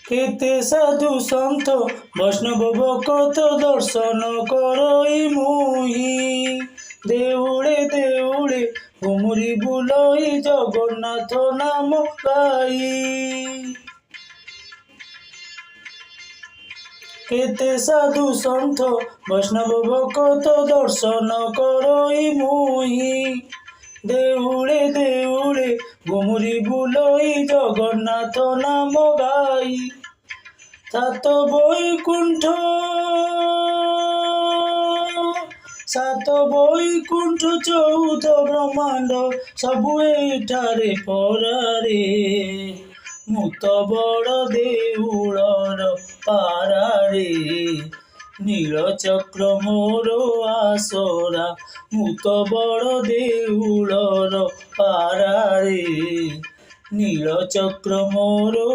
কেতে সাধু সন্ত বৈষ্ণব ভকত দর্শন করই মুহি। দেউলে দেউলে ঘুমুরি বুলই জগন্নাথ নাম গাই। কেতে সাধু সন্ত বৈষ্ণব ভকত দর্শন করই মুহি। দেউলে দেউলে ঘুমুরি বুলই জগন্নাথ নাম গাই। সাত বৈকুণ্ঠ চৌদ ব্রহ্মাণ্ড ସବୁ ଏଇଠାରେ ପରାରେ। ମୁଁ ତ ବଡ଼ ଦେଉଳର ପାରାରେ। ନୀଳଚକ୍ର ମୋର ଆସରା, ମୁଁ ତ ବଡ଼ ଦେଉଳର ପାରାରେ। ନୀଳଚକ୍ର ମୋର